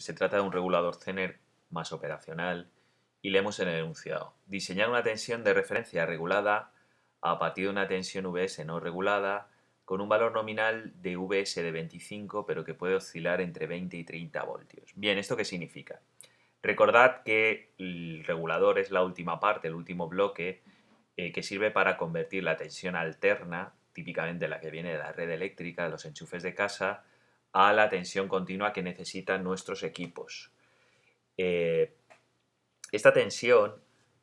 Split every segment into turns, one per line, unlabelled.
Se trata de un regulador Zener más operacional y leemos en el enunciado. Diseñar una tensión de referencia regulada a partir de una tensión Vs no regulada con un valor nominal de Vs de 25 pero que puede oscilar entre 20 y 30 voltios. Bien, ¿esto qué significa? Recordad que el regulador es la última parte, el último bloque que sirve para convertir la tensión alterna, típicamente la que viene de la red eléctrica, de los enchufes de casa, a la tensión continua que necesitan nuestros equipos. Eh, esta tensión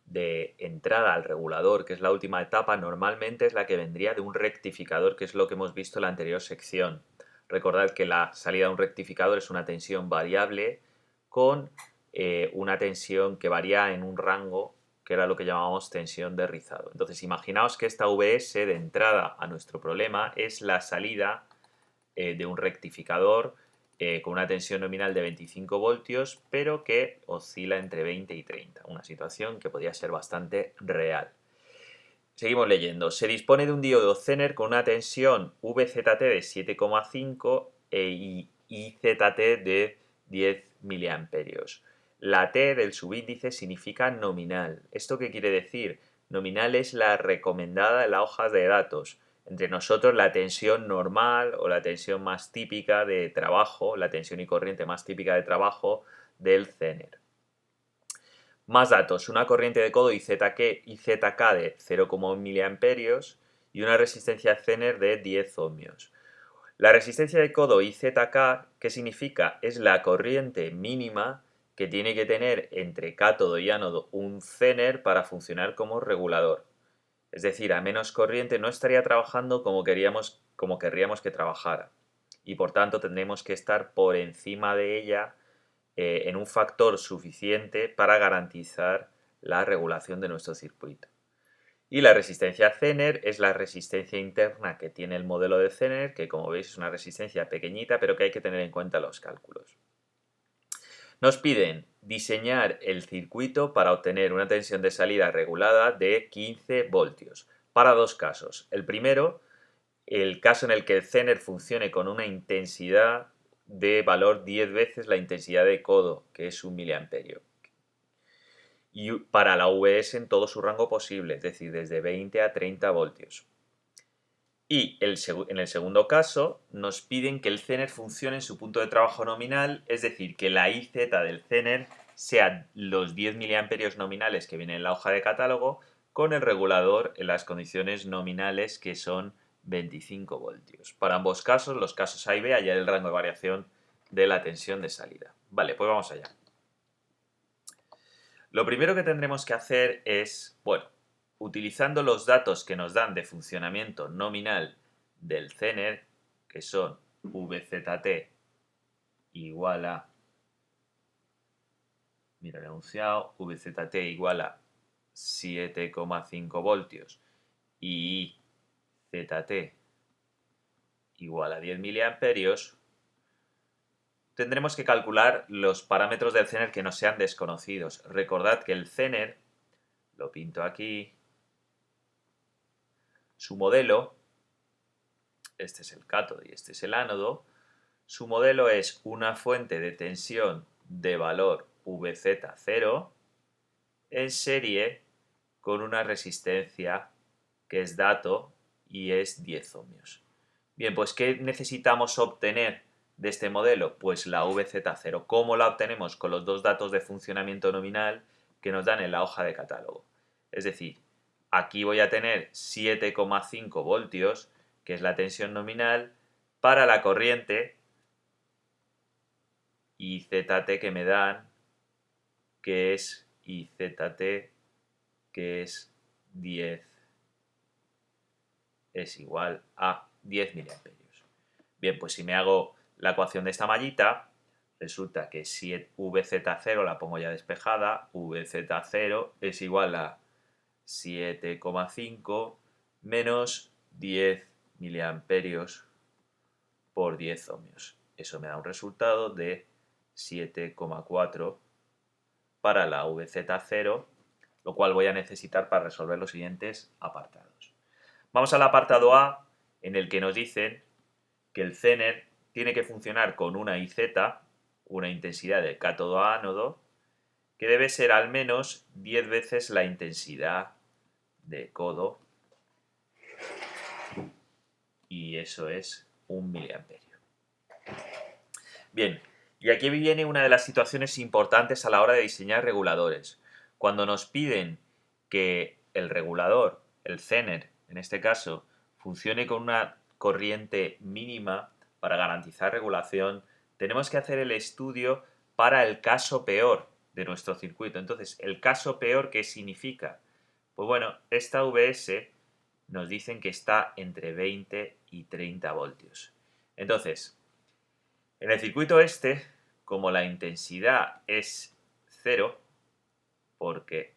de entrada al regulador, que es la última etapa, normalmente es la que vendría de un rectificador, que es lo que hemos visto en la anterior sección. Recordad que la salida de un rectificador es una tensión variable con una tensión que varía en un rango, que era lo que llamamos tensión de rizado. Entonces, imaginaos que esta Vs de entrada a nuestro problema es la salida de un rectificador con una tensión nominal de 25 voltios, pero que oscila entre 20 y 30. Una situación que podría ser bastante real. Seguimos leyendo. Se dispone de un diodo Zener con una tensión VZT de 7,5 y IZT de 10 miliamperios. La T del subíndice significa nominal. ¿Esto qué quiere decir? Nominal es la recomendada en la hoja de datos. Entre nosotros la tensión normal o la tensión más típica de trabajo, la tensión y corriente más típica de trabajo del Zener. Más datos, una corriente de codo IZK de 0,1 miliamperios y una resistencia Zener de 10 ohmios. La resistencia de codo IZK, ¿qué significa? Es la corriente mínima que tiene que tener entre cátodo y ánodo un Zener para funcionar como regulador. Es decir, a menos corriente no estaría trabajando como querríamos que trabajara. Y por tanto tendremos que estar por encima de ella en un factor suficiente para garantizar la regulación de nuestro circuito. Y la resistencia Zener es la resistencia interna que tiene el modelo de Zener, que como veis es una resistencia pequeñita, pero que hay que tener en cuenta los cálculos. Nos piden diseñar el circuito para obtener una tensión de salida regulada de 15 voltios, para dos casos. El primero, el caso en el que el Zener funcione con una intensidad de valor 10 veces la intensidad de codo, que es 1 miliamperio. Y para la Vs en todo su rango posible, es decir, desde 20 a 30 voltios. Y en el segundo caso nos piden que el Zener funcione en su punto de trabajo nominal, es decir, que la IZ del Zener sea los 10 miliamperios nominales que vienen en la hoja de catálogo con el regulador en las condiciones nominales que son 25 voltios. Para ambos casos, los casos A y B, hallar el rango de variación de la tensión de salida. Vale, pues vamos allá. Lo primero que tendremos que hacer es, bueno, utilizando los datos que nos dan de funcionamiento nominal del Zener, que son VZT igual a, mira el enunciado, VZT igual a 7,5 voltios y ZT igual a 10 miliamperios, tendremos que calcular los parámetros del Zener que nos sean desconocidos. Recordad que el Zener, lo pinto aquí, su modelo, este es el cátodo y este es el ánodo, su modelo es una fuente de tensión de valor VZ0 en serie con una resistencia que es dato y es 10 ohmios. Bien, pues ¿qué necesitamos obtener de este modelo? Pues la VZ0. ¿Cómo la obtenemos? Con los dos datos de funcionamiento nominal que nos dan en la hoja de catálogo. Es decir, aquí voy a tener 7,5 voltios, que es la tensión nominal, para la corriente IZT que me dan, que es IZT, que es 10, es igual a 10 miliamperios. Bien, pues si me hago la ecuación de esta mallita, resulta que si VZ0 la pongo ya despejada, VZ0 es igual a 7,5 menos 10 miliamperios por 10 ohmios. Eso me da un resultado de 7,4 para la VZ0, lo cual voy a necesitar para resolver los siguientes apartados. Vamos al apartado A, en el que nos dicen que el Zener tiene que funcionar con una IZ, una intensidad de cátodo a ánodo que debe ser al menos 10 veces la intensidad de codo, y eso es 1 miliamperio. Bien, y aquí viene una de las situaciones importantes a la hora de diseñar reguladores. Cuando nos piden que el regulador, el Zener en este caso, funcione con una corriente mínima para garantizar regulación, tenemos que hacer el estudio para el caso peor de nuestro circuito. Entonces, ¿el caso peor qué significa? Pues bueno, esta VS nos dicen que está entre 20 y 30 voltios. Entonces, en el circuito este, como la intensidad es 0, porque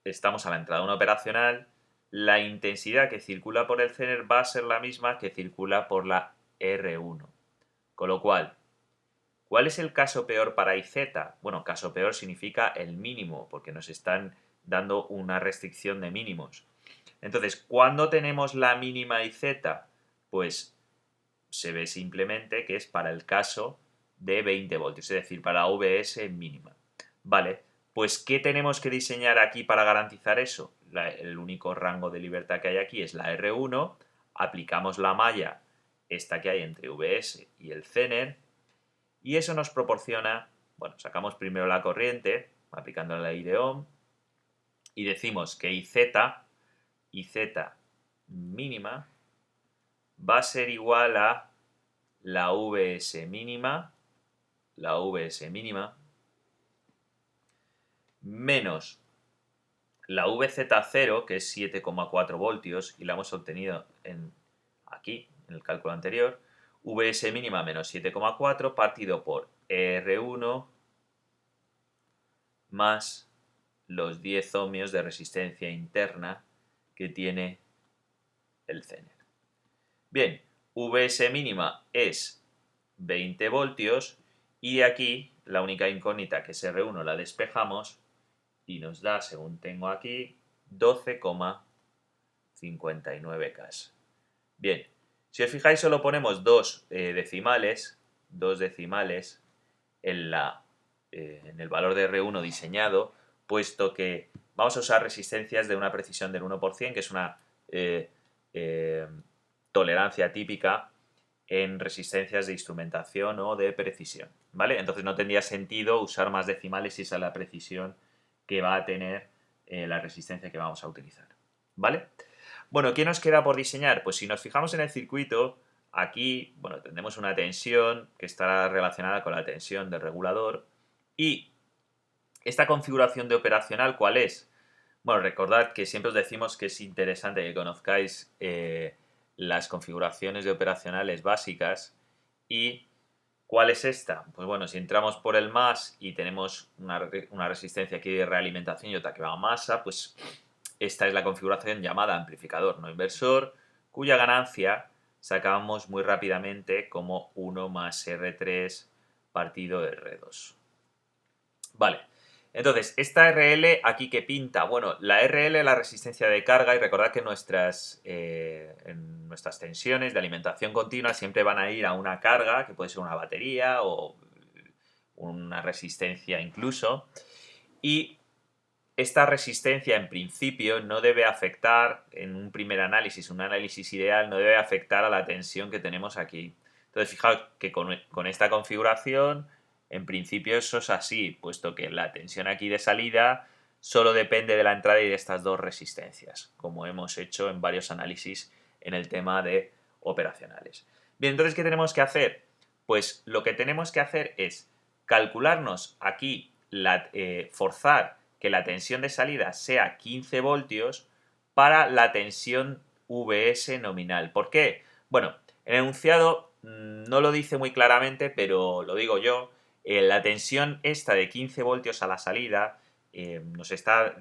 estamos a la entrada de una operacional, la intensidad que circula por el Zener va a ser la misma que circula por la R1. Con lo cual, ¿cuál es el caso peor para IZ? Bueno, caso peor significa el mínimo, porque nos están dando una restricción de mínimos. Entonces, ¿cuándo tenemos la mínima IZ? Pues se ve simplemente que es para el caso de 20 voltios, es decir, para VS mínima. Vale, pues ¿qué tenemos que diseñar aquí para garantizar eso? El único rango de libertad que hay aquí es la R1, aplicamos la malla, esta que hay entre VS y el Zener, y eso nos proporciona, bueno, sacamos primero la corriente, aplicando la ley de Ohm, y decimos que IZ mínima va a ser igual a la VS mínima menos la VZ0, que es 7,4 voltios, y la hemos obtenido aquí, en el cálculo anterior, VS mínima menos 7,4 partido por R1 más los 10 ohmios de resistencia interna que tiene el Zener. Bien, VS mínima es 20 voltios y aquí la única incógnita que es R1 la despejamos y nos da, según tengo aquí, 12,59 K. Bien, si os fijáis solo ponemos dos decimales en el valor de R1 diseñado, puesto que vamos a usar resistencias de una precisión del 1%, que es una tolerancia típica en resistencias de instrumentación o de precisión, ¿vale? Entonces no tendría sentido usar más decimales si esa es la precisión que va a tener la resistencia que vamos a utilizar, ¿vale? Bueno, ¿qué nos queda por diseñar? Pues si nos fijamos en el circuito, aquí, bueno, tendremos una tensión que estará relacionada con la tensión del regulador y esta configuración de operacional, ¿cuál es? Bueno, recordad que siempre os decimos que es interesante que conozcáis las configuraciones de operacionales básicas. ¿Y cuál es esta? Pues bueno, si entramos por el más y tenemos una resistencia aquí de realimentación y otra que va a masa, pues esta es la configuración llamada amplificador no inversor, cuya ganancia sacamos muy rápidamente como 1 más R3 partido R2. Vale. Entonces, esta RL aquí que pinta, bueno, la RL es la resistencia de carga y recordad que en nuestras tensiones de alimentación continua siempre van a ir a una carga, que puede ser una batería o una resistencia incluso, y esta resistencia en principio no debe afectar, en un primer análisis, un análisis ideal, no debe afectar a la tensión que tenemos aquí. Entonces, fijaos que con esta configuración, en principio eso es así, puesto que la tensión aquí de salida solo depende de la entrada y de estas dos resistencias, como hemos hecho en varios análisis en el tema de operacionales. Bien, entonces, ¿qué tenemos que hacer? Pues lo que tenemos que hacer es calcularnos aquí, forzar que la tensión de salida sea 15 voltios para la tensión VS nominal. ¿Por qué? Bueno, el enunciado no lo dice muy claramente, pero lo digo yo. La tensión esta de 15 voltios a la salida nos están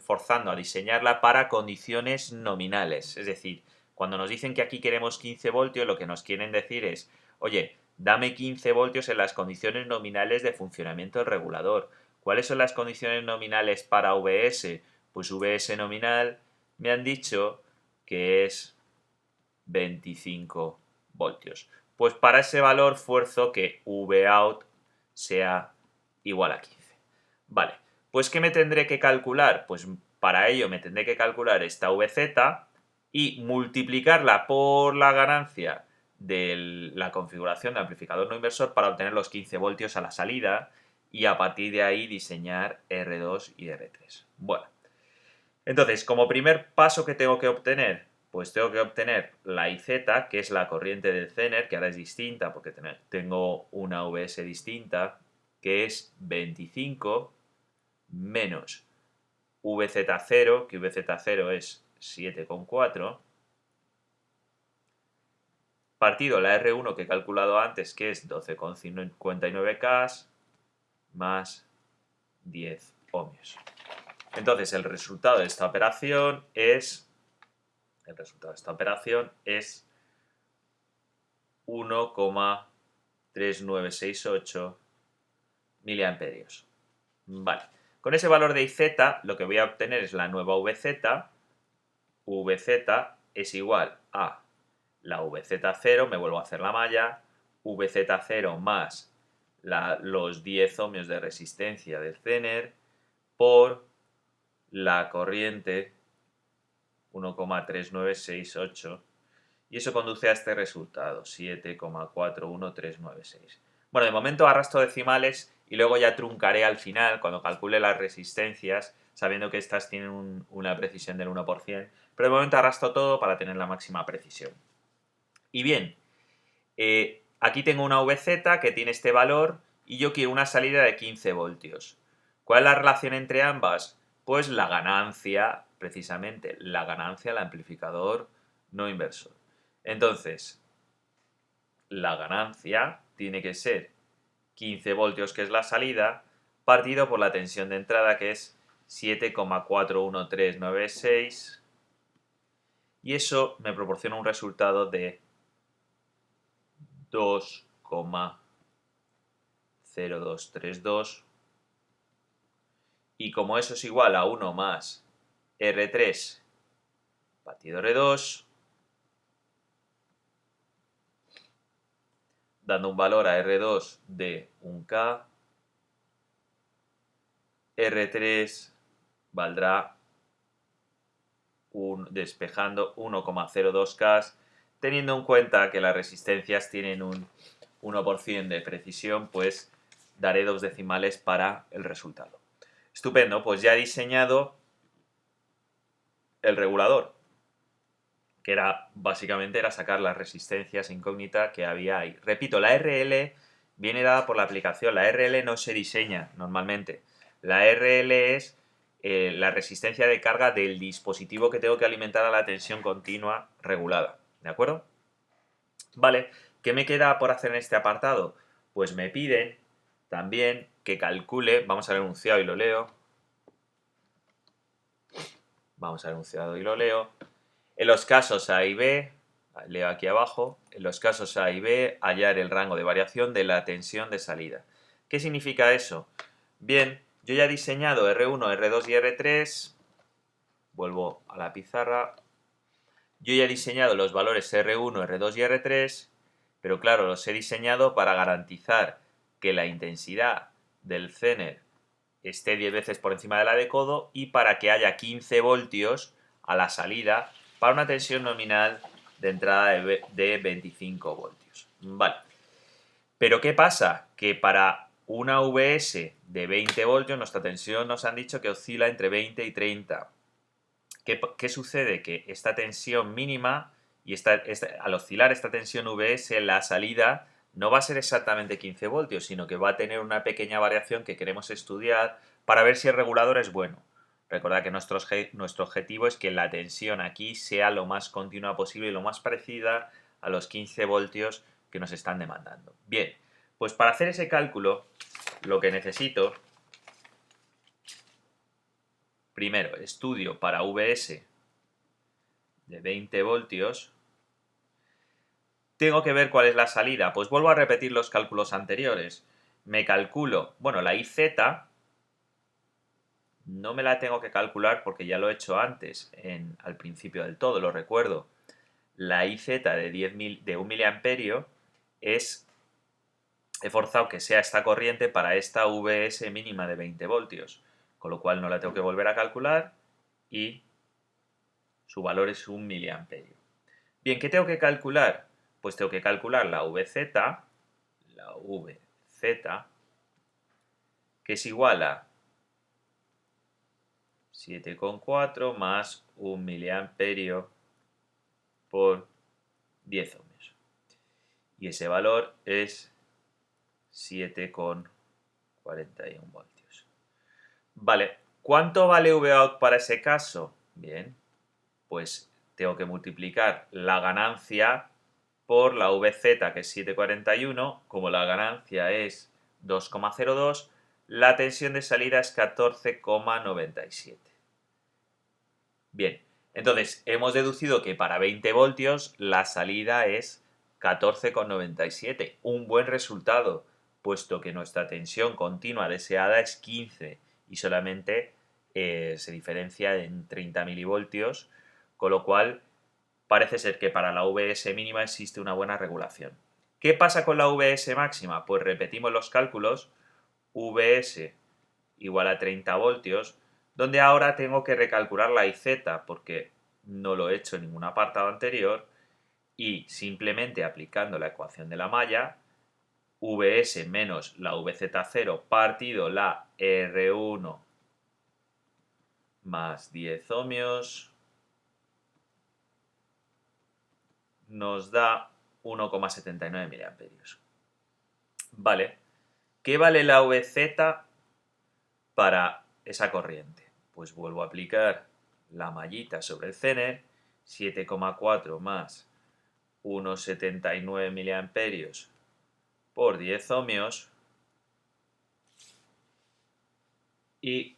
forzando a diseñarla para condiciones nominales. Es decir, cuando nos dicen que aquí queremos 15 voltios, lo que nos quieren decir es, oye, dame 15 voltios en las condiciones nominales de funcionamiento del regulador. ¿Cuáles son las condiciones nominales para VS? Pues VS nominal me han dicho que es 25 voltios. Pues para ese valor fuerzo que Vout sea igual a 15. Vale, pues ¿qué me tendré que calcular? Pues para ello me tendré que calcular esta VZ y multiplicarla por la ganancia de la configuración de amplificador no inversor para obtener los 15 voltios a la salida y a partir de ahí diseñar R2 y R3. Bueno, entonces, como primer paso que tengo que obtener, pues tengo que obtener la IZ, que es la corriente del Zener, que ahora es distinta porque tengo una VS distinta, que es 25 menos VZ0, que VZ0 es 7,4, partido la R1 que he calculado antes, que es 12,59K, más 10 ohmios. Entonces, el resultado de esta operación es 1,3968 miliamperios. Vale. Con ese valor de IZ, lo que voy a obtener es la nueva VZ. VZ es igual a la VZ0, me vuelvo a hacer la malla, VZ0 más los 10 ohmios de resistencia del Zener por la corriente 1,3968 y eso conduce a este resultado, 7,41396. Bueno, de momento arrastro decimales y luego ya truncaré al final cuando calcule las resistencias, sabiendo que estas tienen una precisión del 1%, pero de momento arrastro todo para tener la máxima precisión. Y bien, aquí tengo una VZ que tiene este valor y yo quiero una salida de 15 voltios. ¿Cuál es la relación entre ambas? Pues la ganancia, precisamente, la ganancia al amplificador no inversor. Entonces, la ganancia tiene que ser 15 voltios, que es la salida, partido por la tensión de entrada, que es 7,41396, y eso me proporciona un resultado de 2,0232, y como eso es igual a 1 más R3 partido R2, dando un valor a R2 de 1K, R3 valdrá, despejando, 1,02K, teniendo en cuenta que las resistencias tienen un 1% de precisión, pues daré 2 decimales para el resultado. Estupendo, pues ya he diseñado el regulador, que básicamente era sacar las resistencias incógnitas que había ahí. Repito, la RL viene dada por la aplicación. La RL no se diseña normalmente. La RL es la resistencia de carga del dispositivo que tengo que alimentar a la tensión continua regulada. ¿De acuerdo? Vale, ¿qué me queda por hacer en este apartado? Pues me piden también que calcule, vamos al enunciado y lo leo. Vamos al enunciado y lo leo. En los casos A y B, leo aquí abajo, en los casos A y B, hallar el rango de variación de la tensión de salida. ¿Qué significa eso? Bien, yo ya he diseñado R1, R2 y R3, vuelvo a la pizarra, yo ya he diseñado los valores R1, R2 y R3, pero claro, los he diseñado para garantizar que la intensidad del Zener esté 10 veces por encima de la de codo y para que haya 15 voltios a la salida para una tensión nominal de entrada de 25 voltios. Vale. Pero ¿qué pasa? Que para una VS de 20 voltios nuestra tensión nos han dicho que oscila entre 20 y 30. ¿Qué sucede? Que esta tensión mínima y al oscilar esta tensión VS, la salida no va a ser exactamente 15 voltios, sino que va a tener una pequeña variación que queremos estudiar para ver si el regulador es bueno. Recordad que nuestro objetivo es que la tensión aquí sea lo más continua posible y lo más parecida a los 15 voltios que nos están demandando. Bien, pues para hacer ese cálculo lo que necesito, primero, estudio para VS de 20 voltios. Tengo que ver cuál es la salida. Pues vuelvo a repetir los cálculos anteriores. Me calculo, bueno, la IZ no me la tengo que calcular porque ya lo he hecho antes, al principio del todo, lo recuerdo. La IZ de 1 miliamperio he forzado que sea esta corriente para esta VS mínima de 20 voltios, con lo cual no la tengo que volver a calcular y su valor es 1 miliamperio. Bien, ¿qué tengo que calcular? Pues tengo que calcular la VZ, que es igual a 7,4 más 1 miliamperio por 10 ohmios. Y ese valor es 7,41 voltios. Vale, ¿cuánto vale Vout para ese caso? Bien, pues tengo que multiplicar la ganancia por la VZ, que es 7,41. Como la ganancia es 2,02, la tensión de salida es 14,97. Bien, entonces hemos deducido que para 20 voltios la salida es 14,97. Un buen resultado, puesto que nuestra tensión continua deseada es 15 y solamente se diferencia en 30 milivoltios, con lo cual parece ser que para la VS mínima existe una buena regulación. ¿Qué pasa con la VS máxima? Pues repetimos los cálculos, VS igual a 30 voltios, donde ahora tengo que recalcular la IZ porque no lo he hecho en ningún apartado anterior y simplemente aplicando la ecuación de la malla, VS menos la VZ0 partido la R1 más 10 ohmios nos da 1,79 miliamperios. Vale, ¿qué vale la VZ para esa corriente? Pues vuelvo a aplicar la mallita sobre el Zener, 7,4 más 1,79 miliamperios por 10 ohmios y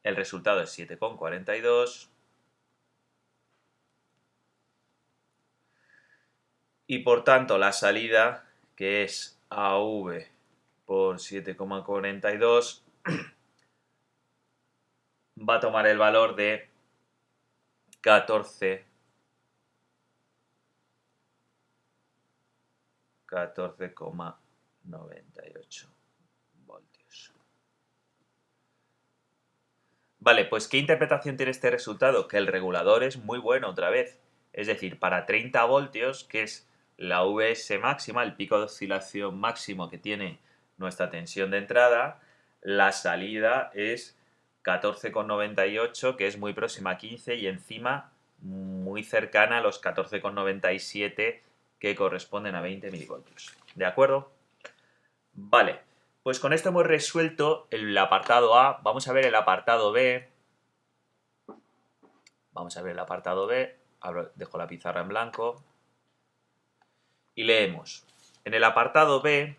el resultado es 7,42 y por tanto la salida, que es AV por 7,42, va a tomar el valor de 14,98 voltios. Vale, pues ¿qué interpretación tiene este resultado? Que el regulador es muy bueno otra vez. Es decir, para 30 voltios, que es la VS máxima, el pico de oscilación máximo que tiene nuestra tensión de entrada, la salida es 14,98, que es muy próxima a 15 y encima muy cercana a los 14,97 que corresponden a 20 milivoltios. ¿De acuerdo? Vale, pues con esto hemos resuelto el apartado A. Vamos a ver el apartado B. Dejo la pizarra en blanco. Y leemos. En el apartado B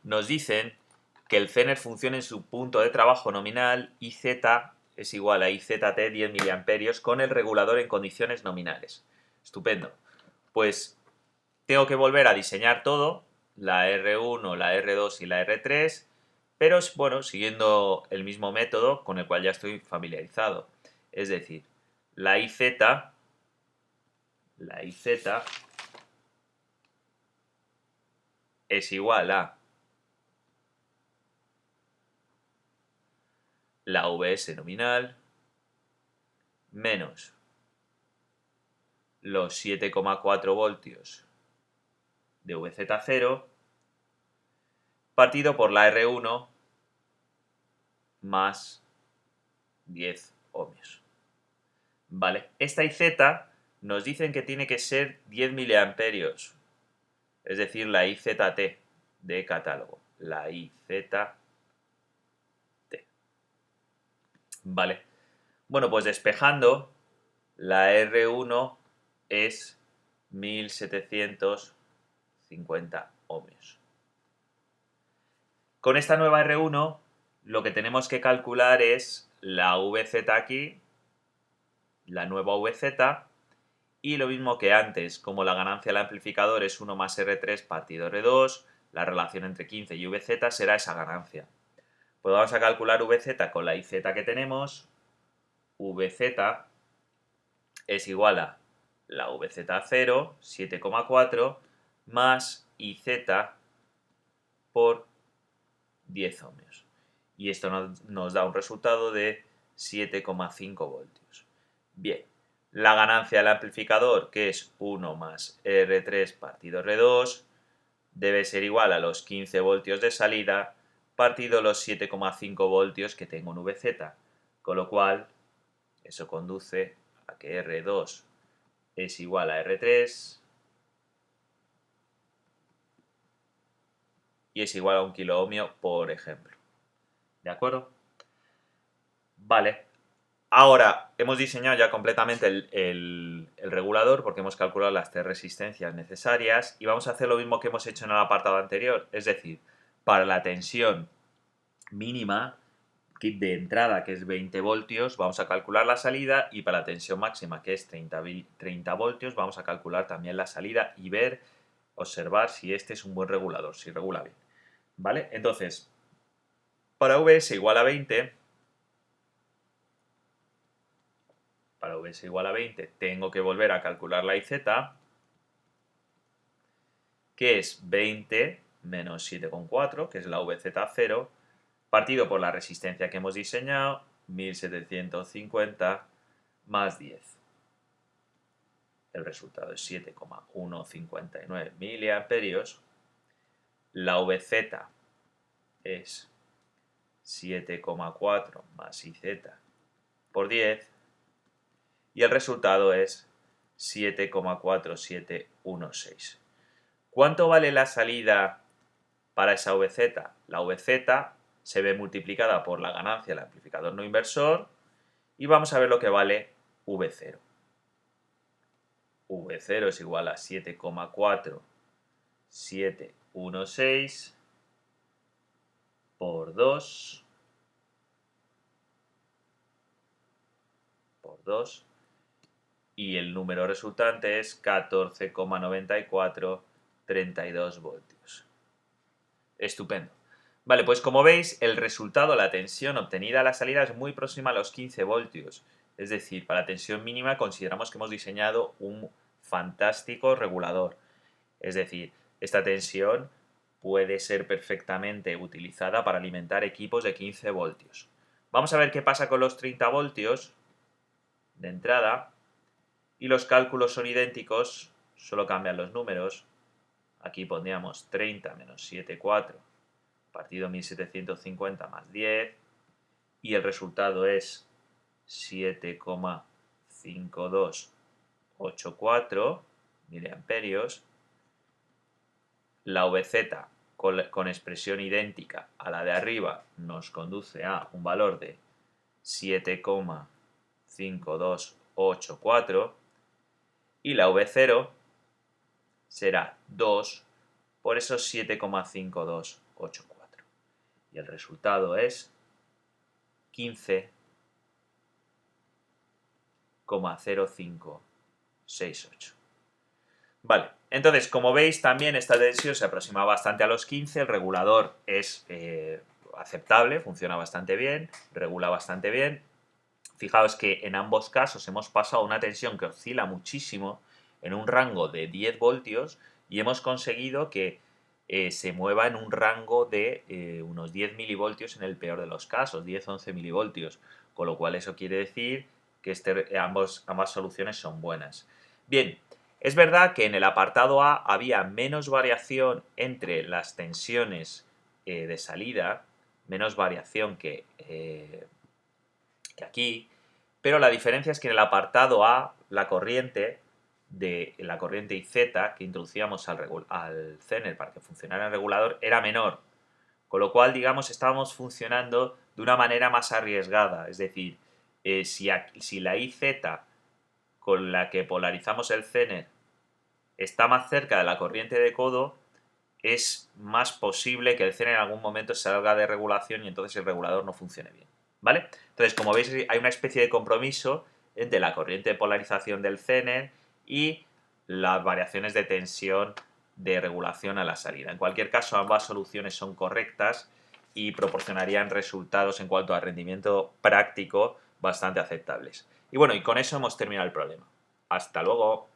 nos dicen que el Zener funciona en su punto de trabajo nominal IZ es igual a IZT 10 miliamperios con el regulador en condiciones nominales. Estupendo. Pues tengo que volver a diseñar todo, la R1, la R2 y la R3, pero bueno, siguiendo el mismo método con el cual ya estoy familiarizado. Es decir, la IZ es igual a la VS nominal menos los 7,4 voltios de VZ0 partido por la R1 más 10 ohmios. Vale, esta IZ nos dicen que tiene que ser 10 miliamperios, es decir, la IZT de catálogo, la IZT. Vale, bueno, pues despejando, la R1 es 1750 ohmios. Con esta nueva R1 lo que tenemos que calcular es la VZ aquí, la nueva VZ, y lo mismo que antes, como la ganancia del amplificador es 1 más R3 partido R2, la relación entre 15 y VZ será esa ganancia. Pues vamos a calcular VZ con la IZ que tenemos. VZ es igual a la VZ0, 7,4, más IZ por 10 ohmios. Y esto nos da un resultado de 7,5 voltios. Bien, la ganancia del amplificador, que es 1 más R3 partido R2, debe ser igual a los 15 voltios de salida partido los 7,5 voltios que tengo en VZ, con lo cual eso conduce a que R2 es igual a R3 y es igual a 1 kiloohmio, por ejemplo. ¿De acuerdo? Vale. Ahora hemos diseñado ya completamente el regulador porque hemos calculado las 3 resistencias necesarias y vamos a hacer lo mismo que hemos hecho en el apartado anterior, es decir, para la tensión mínima de entrada, que es 20 voltios, vamos a calcular la salida, y para la tensión máxima, que es 30 voltios, vamos a calcular también la salida y observar si este es un buen regulador, si regula bien. ¿Vale? Entonces, para Vs igual a 20, tengo que volver a calcular la IZ, que es 20 menos 7,4, que es la VZ0, partido por la resistencia que hemos diseñado, 1750 más 10. El resultado es 7,159 miliamperios. La VZ es 7,4 más IZ por 10. Y el resultado es 7,4716. ¿Cuánto vale la salida para esa VZ? La VZ se ve multiplicada por la ganancia del amplificador no inversor y vamos a ver lo que vale V0. V0 es igual a 7,4716 por 2 y el número resultante es 14,9432 voltios. Estupendo. Vale, pues como veis, el resultado, la tensión obtenida a la salida es muy próxima a los 15 voltios. Es decir, para la tensión mínima consideramos que hemos diseñado un fantástico regulador. Es decir, esta tensión puede ser perfectamente utilizada para alimentar equipos de 15 voltios. Vamos a ver qué pasa con los 30 voltios de entrada. Y los cálculos son idénticos, solo cambian los números. Aquí pondríamos 30 menos 7,4 partido 1750 más 10 y el resultado es 7,5284 miliamperios. La VZ con expresión idéntica a la de arriba nos conduce a un valor de 7,5284 y la V0 será 2 por esos 7,5284 y el resultado es 15,0568. Vale, entonces como veis también esta tensión se aproxima bastante a los 15, el regulador es aceptable, funciona bastante bien, regula bastante bien. Fijaos que en ambos casos hemos pasado a una tensión que oscila muchísimo en un rango de 10 voltios y hemos conseguido que se mueva en un rango de unos 10 milivoltios en el peor de los casos, 10-11 milivoltios, con lo cual eso quiere decir que ambas soluciones son buenas. Bien, es verdad que en el apartado A había menos variación entre las tensiones de salida, menos variación que aquí, pero la diferencia es que en el apartado A la corriente IZ que introducíamos al Zener para que funcionara el regulador era menor, con lo cual, digamos, estábamos funcionando de una manera más arriesgada, es decir, si la IZ con la que polarizamos el Zener está más cerca de la corriente de codo, es más posible que el Zener en algún momento salga de regulación y entonces el regulador no funcione bien, ¿vale? Entonces, como veis, hay una especie de compromiso entre la corriente de polarización del Zener y las variaciones de tensión de regulación a la salida. En cualquier caso, ambas soluciones son correctas y proporcionarían resultados en cuanto a rendimiento práctico bastante aceptables. Y bueno, y con eso hemos terminado el problema. Hasta luego.